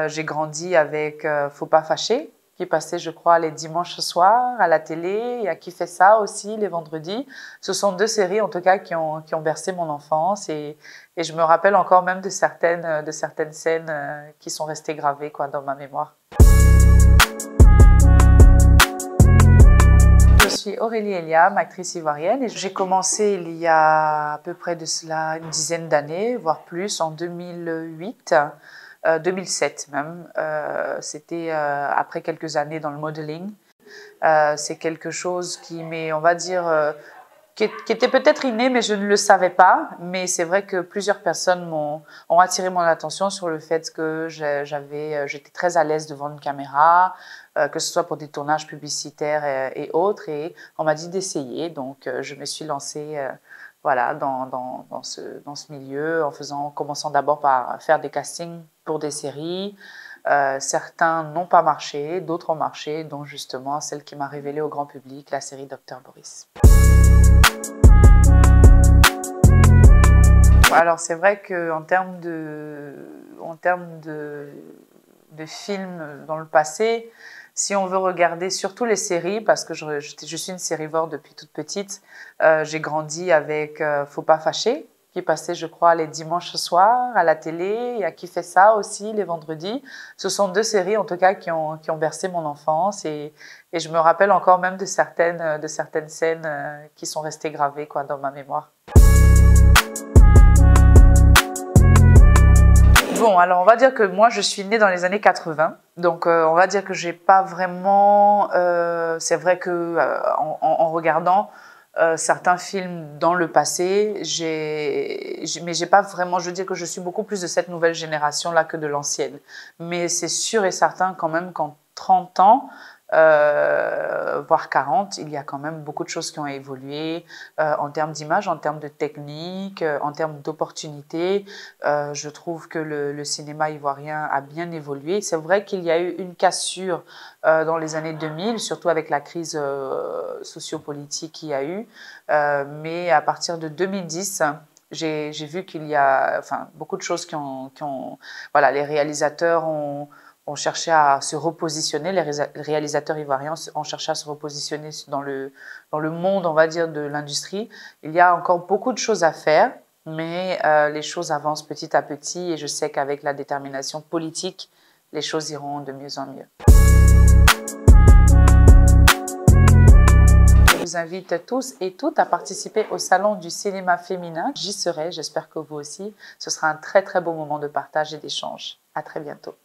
J'ai grandi avec Faut pas fâcher, qui passait, je crois, les dimanches soirs à la télé. Il y a Qui fait ça aussi, les vendredis. Ce sont deux séries, en tout cas, qui ont bercé mon enfance. Et je me rappelle encore même de certaines scènes qui sont restées gravées quoi, dans ma mémoire. Je suis Aurélie Eliam, actrice ivoirienne, et j'ai commencé il y a à peu près de cela une dizaine d'années, voire plus, en 2008. 2007 même. C'était après quelques années dans le modeling. C'est quelque chose qui m'est, on va dire, qui était peut-être inné, mais je ne le savais pas. Mais c'est vrai que plusieurs personnes ont attiré mon attention sur le fait que j'étais très à l'aise devant une caméra, que ce soit pour des tournages publicitaires et autres. Et on m'a dit d'essayer, donc je me suis lancée voilà, dans ce milieu, en commençant d'abord par faire des castings pour des séries. Certains n'ont pas marché, d'autres ont marché, dont justement celle qui m'a révélée au grand public, la série Dr Boris. Alors c'est vrai qu'en termes de films dans le passé, si on veut regarder surtout les séries, parce que je suis une sérivore depuis toute petite, j'ai grandi avec Faut pas fâcher, qui passait, je crois, les dimanches soirs à la télé. Il y a Qui fait ça aussi, les vendredis. Ce sont deux séries, en tout cas, qui ont bercé mon enfance. Et je me rappelle encore même de certaines scènes qui sont restées gravées quoi, dans ma mémoire. Bon, alors on va dire que moi je suis née dans les années 80, donc on va dire que j'ai pas vraiment. C'est vrai que en regardant certains films dans le passé, mais j'ai pas vraiment. Je veux dire que je suis beaucoup plus de cette nouvelle génération là que de l'ancienne. Mais c'est sûr et certain quand même qu'en 30 ans. Voire 40, il y a quand même beaucoup de choses qui ont évolué en termes d'image, en termes de technique, en termes d'opportunités. Je trouve que le cinéma ivoirien a bien évolué. C'est vrai qu'il y a eu une cassure dans les années 2000, surtout avec la crise sociopolitique qu'il y a eu. Mais à partir de 2010, j'ai vu qu'il y a beaucoup de choses qui ont voilà, les réalisateurs ont cherché à se repositionner, les réalisateurs ivoiriens ont cherché à se repositionner dans le monde, on va dire, de l'industrie. Il y a encore beaucoup de choses à faire, mais les choses avancent petit à petit et je sais qu'avec la détermination politique, les choses iront de mieux en mieux. Je vous invite tous et toutes à participer au Salon du cinéma féminin. J'y serai, j'espère que vous aussi. Ce sera un très très beau moment de partage et d'échange. À très bientôt.